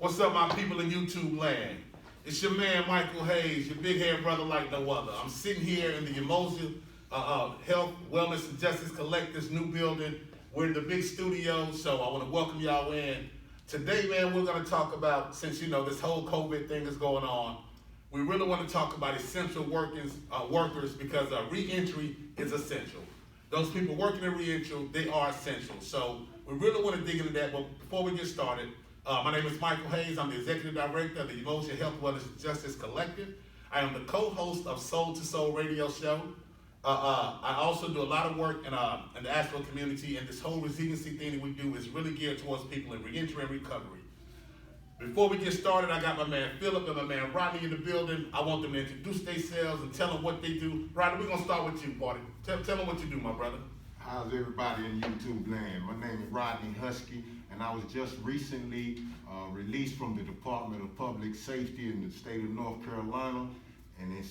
What's up, my people in YouTube land? It's your man, Michael Hayes, your big head brother like no other. I'm sitting here in the Emotion Health, Wellness, and Justice Collective's new building. We're in the big studio, so I want to welcome y'all in. Today, man, we're going to talk about, since you know this whole COVID thing is going on, we really want to talk about essential workers because reentry is essential. Those people working in reentry, they are essential. So we really want to dig into that, but before we get started, my name is Michael Hayes. I'm the Executive Director of the Emotion Health, Wellness, and Justice Collective. I am the co-host of Soul to Soul radio show. I also do a lot of work in the Asheville community, and this whole resiliency thing that we do is really geared towards people in reentry and recovery. Before we get started, I got my man Philip and my man Rodney in the building. I want them to introduce themselves and tell them what they do. Rodney, we're going to start with you, buddy. Tell them what you do, my brother. How's everybody in YouTube land? My name is Rodney Husky, and I was just recently released from the Department of Public Safety in the state of North Carolina, and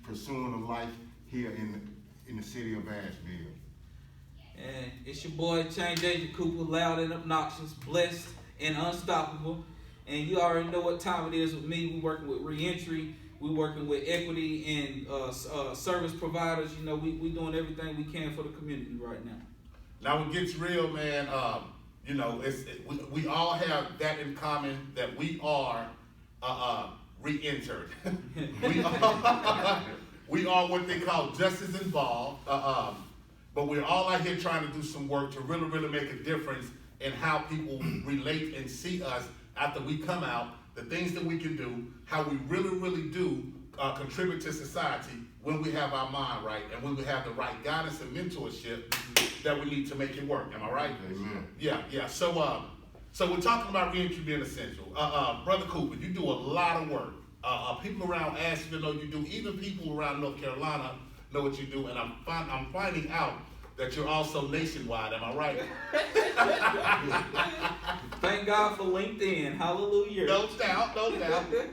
pursuing a life here in the city of Asheville. And it's your boy, Change Agent Cooper, loud and obnoxious, blessed and unstoppable. And you already know what time it is with me. We're working with reentry. We're working with equity and service providers. You know, we doing everything we can for the community right now. Now, what gets real, man, you know, we all have that in common, that we are re-entered. we are what they call justice involved, but we're all out here trying to do some work to really, really make a difference in how people relate and see us after we come out, the things that we can do, how we really, really do contribute to society when we have our mind right and when we have the right guidance and mentorship that we need to make it work. Am I right? Amen. Yeah. So we're talking about reentry being essential. Brother Cooper, you do a lot of work. People around Asheville know you do. Even people around North Carolina know what you do. And I'm finding out that you're also nationwide. Am I right? Thank God for LinkedIn. Hallelujah. No doubt.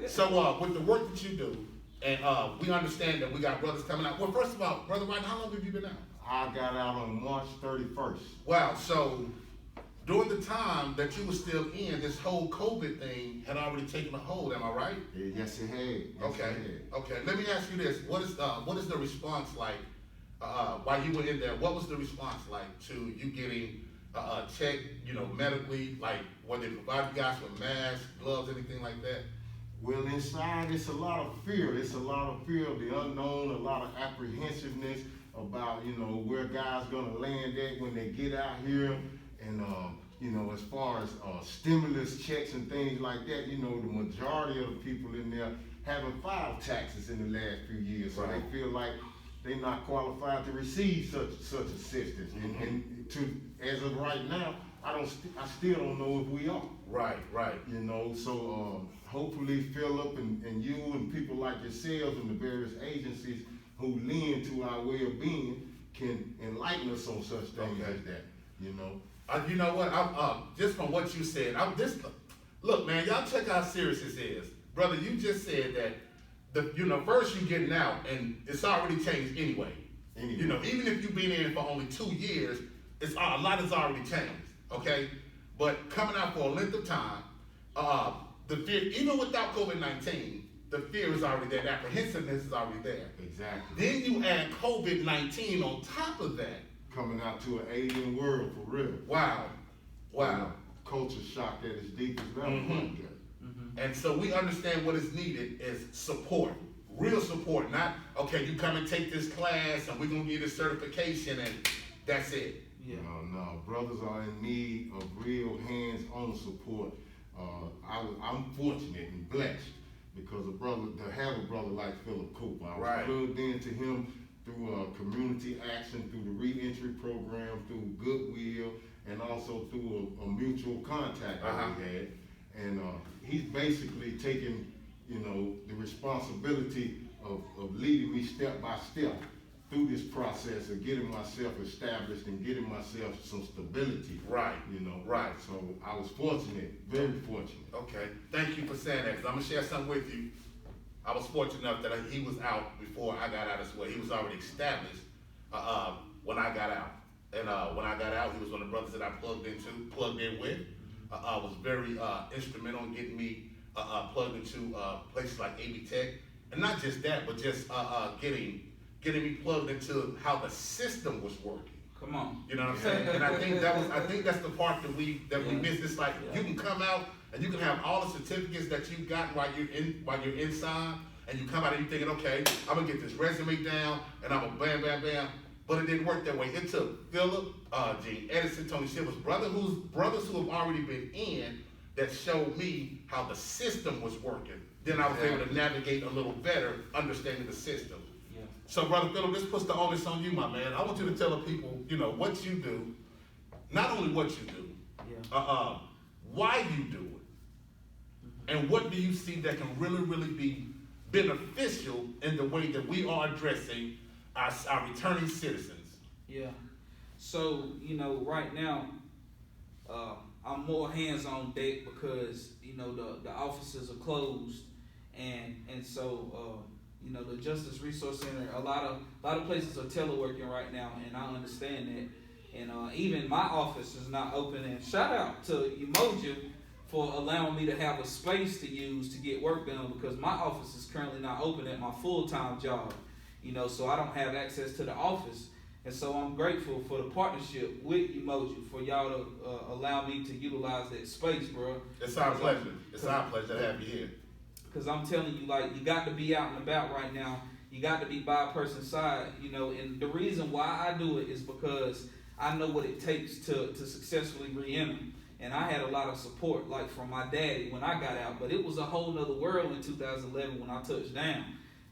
So with the work that you do, and we understand that we got brothers coming out. Well, first of all, Brother White, how long have you been out? I got out on March 31st. Wow. So during the time that you were still in, this whole COVID thing had already taken a hold. Am I right? Yes, it had. Okay. Let me ask you this: what is the response like while you were in there? What was the response like to you getting checked, you know, medically? Like, were they provide you guys with masks, gloves, anything like that? Well, inside it's a lot of fear. It's a lot of fear of the unknown, a lot of apprehensiveness about, you know, where guys gonna land at when they get out here. And, you know, as far as stimulus checks and things like that, you know, the majority of the people in there haven't filed taxes in the last few years. So they feel like they're not qualified to receive such assistance. Mm-hmm. And as of right now, I still don't know if we are. Right. You know, so hopefully Philip and you and people like yourselves and the various agencies who lend to our way of being can enlighten us on such things as that, you know. You know what? Just from what you said, look, man, y'all check how serious this is, brother. You just said that first you getting out, and it's already changed anyway. You know, even if you've been in for only 2 years, a lot has already changed. Okay, but coming out for a length of time, the fear, even without COVID-19, the fear is already there. The apprehensiveness is already there. Exactly. Then you add COVID-19 on top of that. Coming out to an alien world for real. Wow. Culture shock at its deepest level. Mm-hmm. And so we understand what is needed is support, real support. Not, okay, you come and take this class and we're going to give you this certification and that's it. Yeah. No, brothers are in need of real hands-on support. I'm fortunate and blessed because to have a brother like Philip Cooper. I was plugged into him through community action, through the reentry program, through Goodwill, and also through a mutual contact that we had. And he's basically taking, you know, the responsibility of leading me step by step through this process of getting myself established and getting myself some stability. Right. You know. Right. So I was fortunate, very fortunate. Okay. Thank you for saying that, because I'm going to share something with you. I was fortunate enough that he was out before I got out as well. He was already established when I got out. And when I got out, he was one of the brothers that I plugged in with. was very instrumental in getting me plugged into places like AB Tech, and not just that, but just getting me plugged into how the system was working. Come on. You know what I'm saying? And I think that's the part that we missed. It's like you can come out and you can have all the certificates that you've gotten while you're inside, and you come out and you're thinking, okay, I'm gonna get this resume down, and I'm gonna bam, bam, bam. But it didn't work that way. It took Philip, Gene Edison, Tony Shivers, brothers who have already been in, that showed me how the system was working. Then I was able to navigate a little better, understanding the system. Yeah. So, Brother Philip, this puts the onus on you, my man. I want you to tell the people, what you do, not only what you do, why you do it, and what do you see that can really, really be beneficial in the way that we are addressing our returning citizens. Yeah. So, right now, I'm more hands on deck because, the offices are closed, and so, the Justice Resource Center, a lot of places are teleworking right now, and I understand that. And even my office is not open. And shout out to Emoji for allowing me to have a space to use to get work done, because my office is currently not open at my full-time job. So I don't have access to the office. And so I'm grateful for the partnership with Emoji for y'all to allow me to utilize that space, bro. It's our pleasure. It's our pleasure to have you here. Because I'm telling you, you got to be out and about right now. You got to be by a person's side, and the reason why I do it is because I know what it takes to successfully re-enter. And I had a lot of support, from my daddy when I got out, but it was a whole nother world in 2011 when I touched down.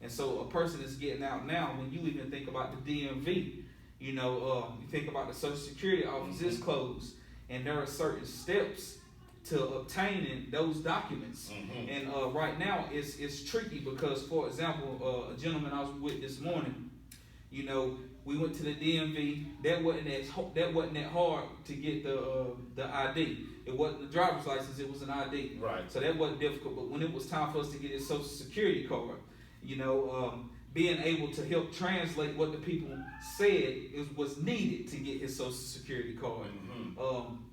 And so a person is getting out now. When you even think about the DMV, you think about the Social Security office is closed, and there are certain steps to obtaining those documents. And right now it's tricky because, for example, a gentleman I was with this morning, we went to the DMV. That wasn't that hard to get the ID. It wasn't the driver's license. It was an ID. Right. So that wasn't difficult. But when it was time for us to get his Social Security card, being able to help translate what the people said was needed to get his Social Security card.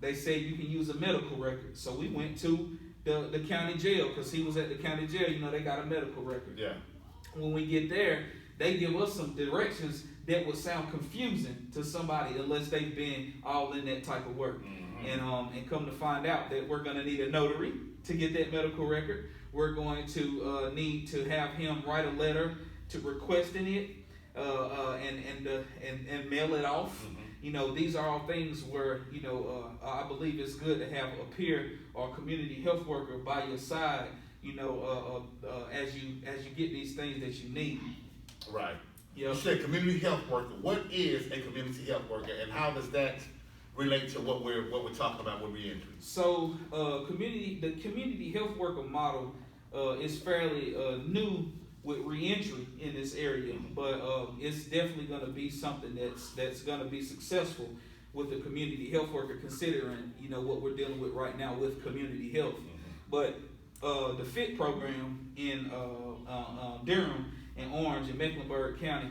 They said you can use a medical record. So we went to the county jail because he was at the county jail. They got a medical record. Yeah. When we get there, they give us some directions that would sound confusing to somebody unless they've been all in that type of work. And come to find out that we're going to need a notary to get that medical record. We're going to need to have him write a letter to requesting it and mail it off. These are all things where I believe it's good to have a peer or community health worker by your side. As you get these things that you need. Right. Yep. You said community health worker. What is a community health worker, and how does that relate to what we're talking about with reentry? So, the community health worker model is fairly new with reentry in this area, but it's definitely going to be something that's going to be successful with the community health worker, considering what we're dealing with right now with community health. But the FIT program in Durham and Orange in Mecklenburg County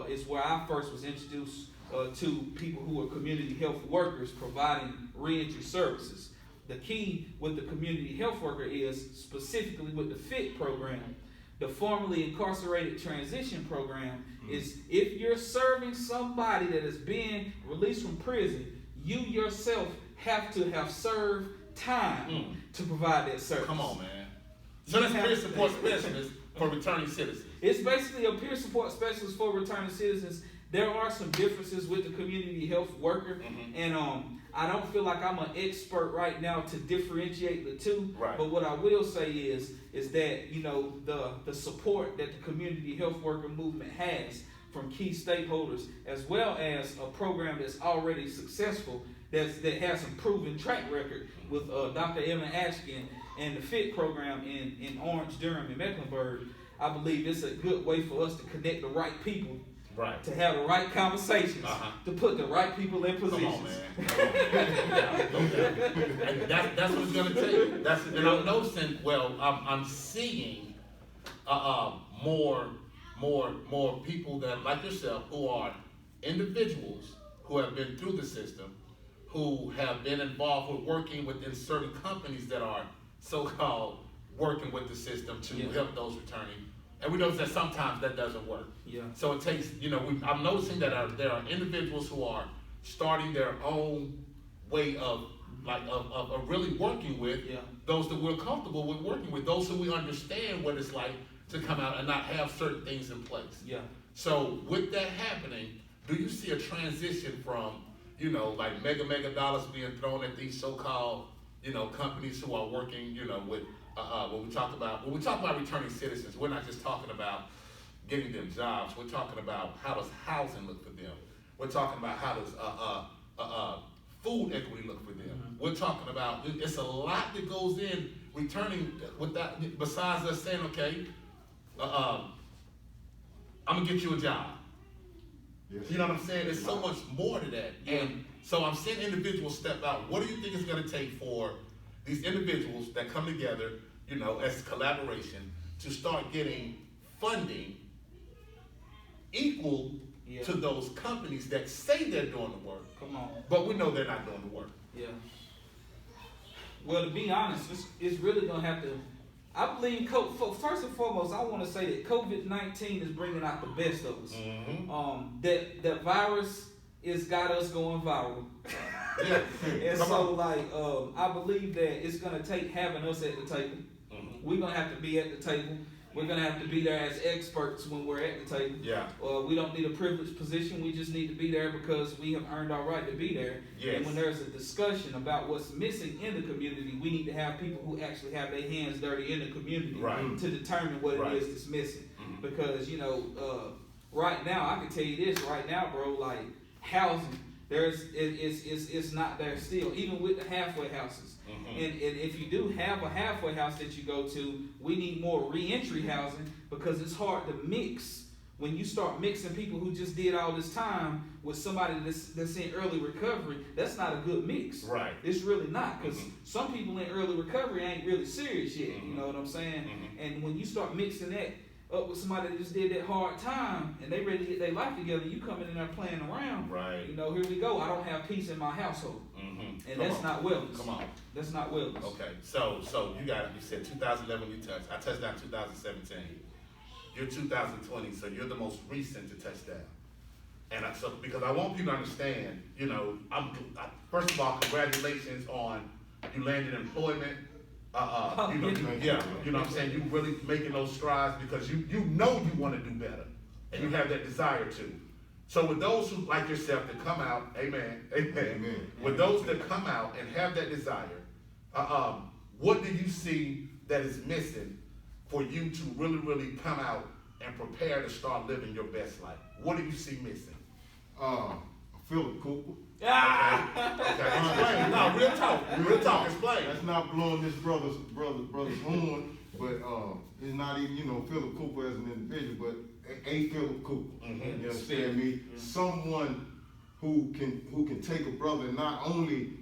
is where I first was introduced to people who are community health workers providing reentry services. The key with the community health worker is, specifically with the FIT program, the formerly incarcerated transition program, is if you're serving somebody that is being released from prison, you yourself have to have served time to provide that service. Come on, man. So that's peer support specialist for returning citizens. It's basically a peer support specialist for returning citizens. There are some differences with the community health worker, and I don't feel like I'm an expert right now to differentiate the two. Right. But what I will say is that the support that the community health worker movement has from key stakeholders, as well as a program that's already successful, that has some proven track record with Dr. Emma Ashkin and the FIT program in Orange, Durham, and Mecklenburg. I believe it's a good way for us to connect the right people. Right. To have the right conversations, to put the right people in positions. Come on, man. That's what it's going to take. And I'm noticing. Well, I'm seeing more people that, like yourself, who are individuals who have been through the system, who have been involved with working within certain companies that are so-called working with the system to help those returning. And we notice that sometimes that doesn't work. Yeah. So it takes, I'm noticing that there are individuals who are starting their own way of really working with those that we're comfortable with working with, those who we understand what it's like to come out and not have certain things in place. Yeah. So with that happening, do you see a transition from, like mega dollars being thrown at these so-called, companies who are working, with, when we talk about returning citizens, we're not just talking about getting them jobs. We're talking about how does housing look for them. We're talking about how does food equity look for them. Mm-hmm. We're talking about, it's a lot that goes in returning with that, besides us saying, okay, I'm gonna get you a job. Yes. You know what I'm saying? There's so much more to that. And so I'm seeing individuals step out. What do you think it's gonna take for these individuals that come together, as collaboration to start getting funding equal to those companies that say they're doing the work? Come on. But we know they're not doing the work. Yeah. Well, to be honest, it's really gonna have to. I believe, first and foremost, I want to say that COVID-19 is bringing out the best of us. Mm-hmm. That virus has got us going viral. And so, I believe that it's going to take having us at the table. Mm-hmm. We're going to have to be at the table. We're going to have to be there as experts when we're at the table. Yeah. We don't need a privileged position. We just need to be there because we have earned our right to be there. Yes. And when there's a discussion about what's missing in the community, we need to have people who actually have their hands dirty in the community to determine what it is that's missing. Mm-hmm. Because, right now, I can tell you this right now, bro, like housing, it's not there still, even with the halfway houses. Mm-hmm. And if you do have a halfway house that you go to, we need more reentry housing because it's hard to mix. When you start mixing people who just did all this time with somebody that's in early recovery, that's not a good mix. Right. It's really not, because some people in early recovery ain't really serious yet. Mm-hmm. You know what I'm saying? Mm-hmm. And when you start mixing that up with somebody that just did that hard time and they ready to get their life together, you coming in there playing around. Right. Here we go. I don't have peace in my household. Mm-hmm. And that's not wellness. Come on. That's not wellness. Okay. So you said 2011 you touched. I touched down 2017. You're 2020, so you're the most recent to touch down. And because I want people to understand, first of all, congratulations on you landing employment. You know what I'm saying? You really making those strides because you know you want to do better and you have that desire to. So with those who like yourself that come out, amen. With those that come out and have that desire, what do you see that is missing for you to really, really come out and prepare to start living your best life? What do you see missing? Philip Cooper. Okay. Explain. No, real talk. Explain. That's not blowing this brother's horn, but it's not even Philip Cooper as an individual, but a Philip Cooper. Mm-hmm. You understand me? Mm-hmm. Someone who can take a brother and not only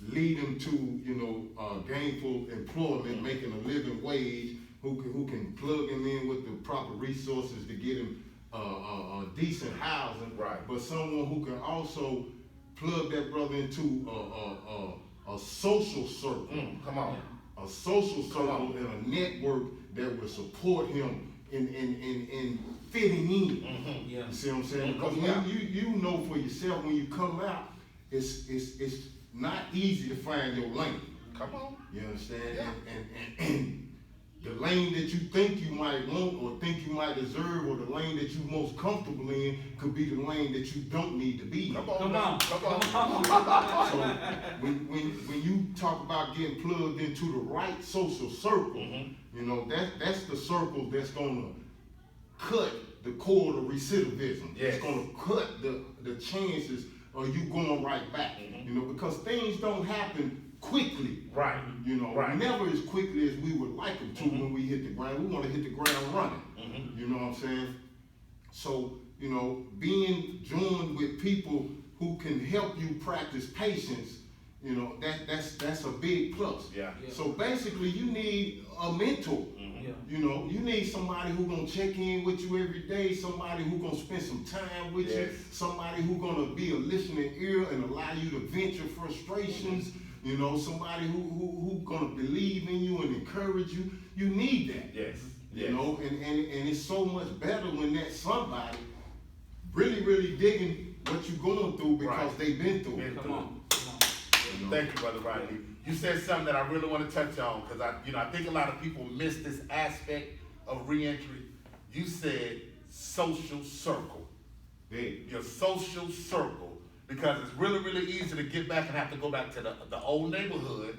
lead him to gainful employment, making a living wage, who can plug him in with the proper resources to get him decent housing, right? But someone who can also plug that brother into a social circle. Come on. A social circle and a network that will support him in fitting in. Mm-hmm. Yeah. You see what I'm saying? Because when you know for yourself when you come out, it's not easy to find your lane. Come on. You understand? Yeah. And the lane that you think you might want or think you might deserve or the lane that you're most comfortable in could be the lane that you don't need to be in. Come on. So when you talk about getting plugged into the right social circle, that's the circle that's going to cut the cord of recidivism. Yes. It's going to cut the chances of you going right back. Mm-hmm. Because things don't happen quickly, right? Never as quickly as we would like them to when we hit the ground. We want to hit the ground running. Mm-hmm. You know what I'm saying? So, being joined with people who can help you practice patience, that's a big plus. Yeah. So basically, you need a mentor. Mm-hmm. Yeah. You know, you need somebody who gonna check in with you every day, somebody who gonna spend some time with you, somebody who gonna be a listening ear and allow you to vent your frustrations. You know, somebody who gonna believe in you and encourage you. You need that. Yes. You know, and it's so much better when that somebody really digging what you're going through because they've been through it. Come on. You know? Thank you, Brother Rodney. You said something that I really want to touch on because I think a lot of people miss this aspect of reentry. You said social circle. Yeah. Your social circle, because it's really easy to get back and have to go back to the old neighborhood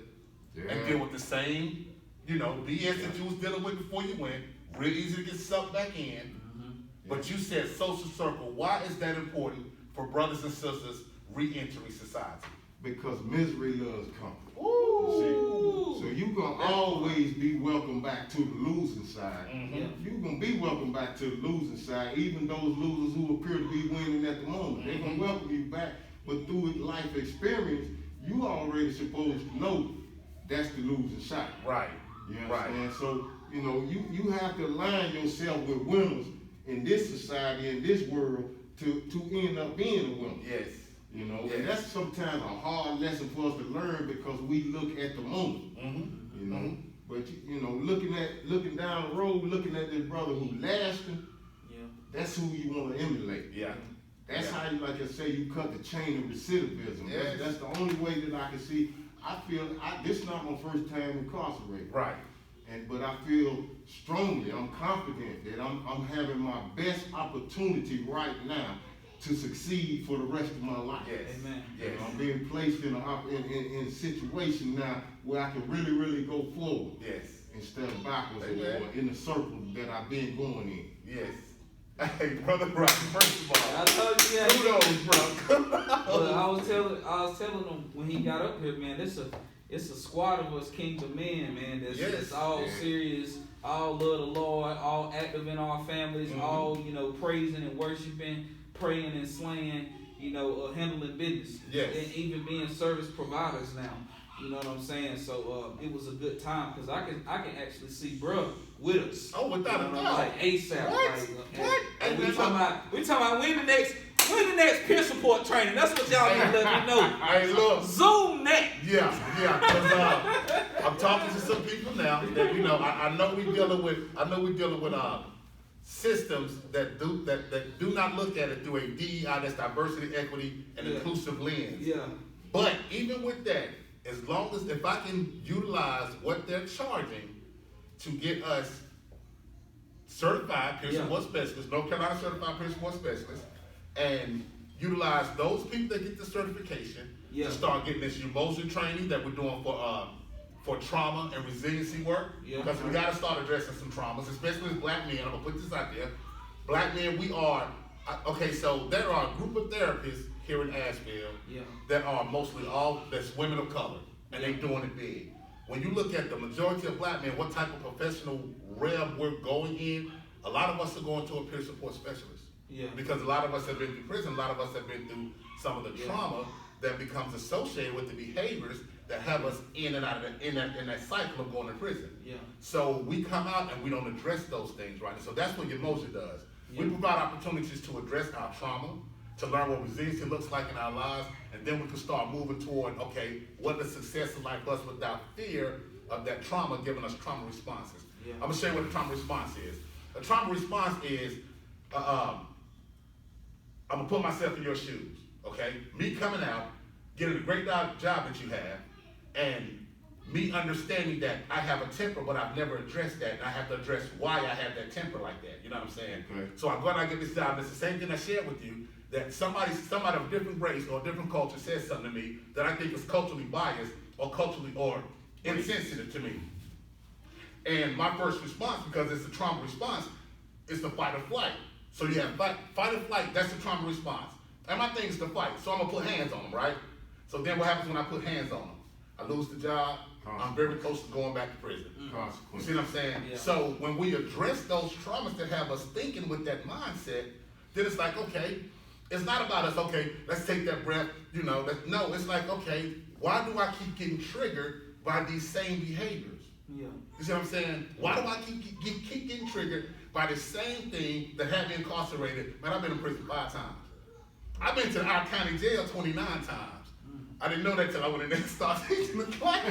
and deal with the same, BS that you was dealing with before you went. Real easy to get sucked back in. But you said social circle. Why is that important for brothers and sisters re-entering society? Because misery loves company. Ooh. So you're going to always be welcome back to the losing side. Mm-hmm. You're going to be welcome back to the losing side, even those losers who appear to be winning at the moment. They're going to welcome you back. But through life experience, you already supposed to know that's the losing side. Right. You understand? So, you have to align yourself with winners in this society, in this world, to end up being a winner. Yes. And that's sometimes a hard lesson for us to learn because we look at the moment. But looking down the road, looking at this brother who lasting, that's who you want to emulate. Yeah. That's how you, like I say, you cut the chain of recidivism. Yes. That's the only way that I can see. I feel this is not my first time incarcerated. Right. But I feel strongly, I'm confident that I'm having my best opportunity right now to succeed for the rest of my life. Yes. Amen. Yes. I'm being placed in a situation now where I can really go forward. Yes. Instead of backwards Amen. or in the circle that I've been going in. Yes. Hey, Brother Brock, first of all, I told you that. kudos, bro. But I was telling him when he got up here, man, it's a squad of us kingdom men, man. That's all serious, all love the Lord, all active in our families, all praising and worshiping, praying and slaying, handling business, and even being service providers now. You know what I'm saying? So it was a good time because I can actually see bruh with us. Oh, without a doubt. Like ASAP. What? What? And we talking about when the next peer support training. That's what y'all need to let me know. Hey, look. Zoom that. Yeah. Because I'm talking to some people now that I know we dealing with systems that do not look at it through a DEI, that's diversity, equity, and inclusive lens. Yeah. But even with that, as long as if I can utilize what they're charging to get us certified peer support specialists, North Carolina certified peer support specialists, and utilize those people that get the certification to start getting this emotion training that we're doing for trauma and resiliency work. Because we got to start addressing some traumas, especially as black men. I'm gonna put this out there. Black men, we are so there are a group of therapists here in Asheville that are mostly that's women of color, and they doing it big. When you look at the majority of black men, what type of professional realm we're going in, a lot of us are going to a peer support specialist. Because a lot of us have been through prison, a lot of us have been through some of the trauma that becomes associated with the behaviors that have us in and out of in that cycle of going to prison. So we come out and we don't address those things, right? And so that's what Emotion does. We provide opportunities to address our trauma, to learn what resiliency looks like in our lives, and then we can start moving toward, what does success look like for us without fear of that trauma giving us trauma responses. I'm gonna show you what a trauma response is. A trauma response is, I'm gonna put myself in your shoes, okay? Me coming out, getting a great job that you have, and me understanding that I have a temper, but I've never addressed that, and I have to address why I have that temper like that. You know what I'm saying? Okay. So I go out and I get this job. It's the same thing I shared with you, that somebody of a different race or a different culture says something to me that I think is culturally biased or culturally or insensitive to me. And my first response, because it's a trauma response, is the fight or flight. So you have fight or flight, that's the trauma response. And my thing is to fight, so I'm gonna put hands on them, right? So then what happens when I put hands on them? I lose the job, I'm very close to going back to prison. You see what I'm saying? So when we address those traumas that have us thinking with that mindset, then it's like, okay, it's not about us, okay, let's take that breath, no, it's like, okay, why do I keep getting triggered by these same behaviors? Yeah. You see what I'm saying? Why do I keep getting triggered by the same thing that had me incarcerated? Man, I've been in prison 5 times. I've been to our county jail 29 times. I didn't know that till I went in there and started teaching the class.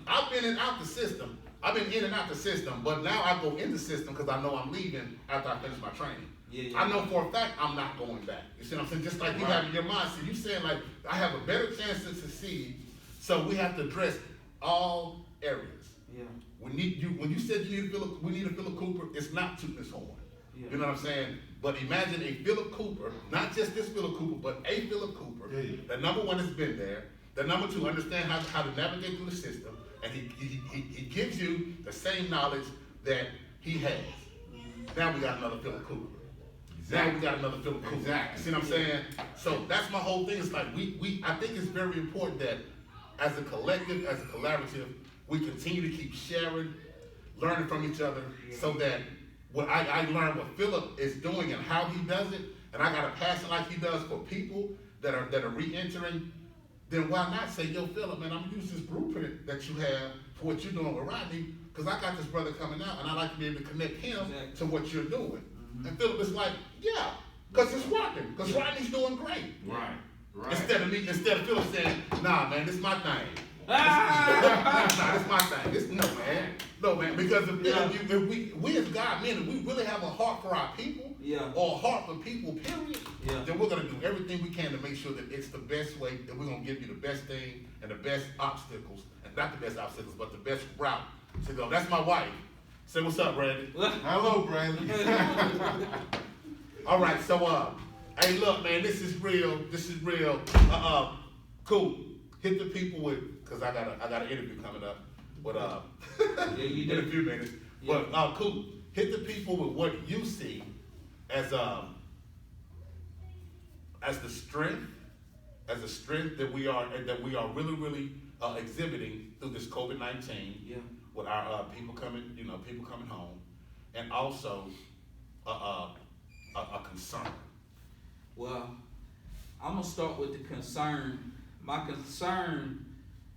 I've been in and out the system. I've been in and out the system, but now I go in the system because I know I'm leaving after I finish my training. I know for a fact I'm not going back. You see what I'm saying? Just like you have in your mind. So you saying like, I have a better chance to succeed, so we have to address all areas. Yeah. When you said we need a Philip Cooper, it's not tooting his horn. Yeah. You know what I'm saying? But imagine a Philip Cooper, not just this Philip Cooper, but a Philip Cooper. Yeah. The number one has been there. The number two, understand how to navigate through the system. And he gives you the same knowledge that he has. Now we got another Philip Cooper. Now we got another Philip Cooper. Exactly. See what I'm saying? So that's my whole thing. It's like I think it's very important that as a collective, as a collaborative, we continue to keep sharing, learning from each other, so that what I learn what Philip is doing and how he does it, and I got a passion like he does for people that are re-entering, then why not say, yo, Philip, man, I'm gonna use this blueprint that you have for what you're doing with Rodney, because I got this brother coming out, and I like to be able to connect him to what you're doing. And Philip is like, yeah, because it's working, because Rodney's doing great. Right. Instead of Philip saying, nah, man, this is my thing. Nah, this is my thing. No, man, because if we as God men, if we really have a heart for our people, or a heart for people, period, then we're gonna do everything we can to make sure that it's the best way, that we're gonna give you the best thing and the best obstacles, and not the best obstacles, but the best route to go. That's my wife. Say what's up, Brandon. Hello, Brandon. All right, so hey, look, man, this is real. Cool. Hit the people with, because I got an interview coming up, but in a few minutes. Yeah. But cool. Hit the people with what you see as the strength, that we are really exhibiting through this COVID-19. Yeah. With our people coming home, and also a concern. Well, I'm gonna start with the concern. My concern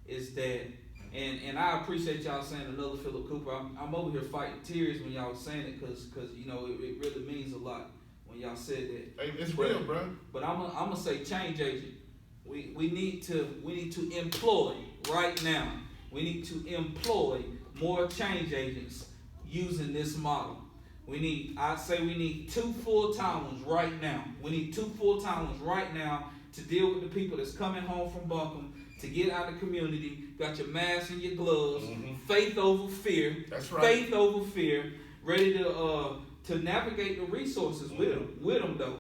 is that, and I appreciate y'all saying another Philip Cooper. I'm over here fighting tears when y'all saying it, cause you know it really means a lot when y'all said that. Hey, it's real, bro. But I'm gonna say change agent. We need to employ right now. We need to employ more change agents using this model. I'd say we need 2 full-time ones right now. We need 2 full-time ones right now to deal with the people that's coming home from Buncombe, to get out of the community. Got your mask and your gloves. Faith over fear. That's right. Faith over fear. Ready to navigate the resources with them though.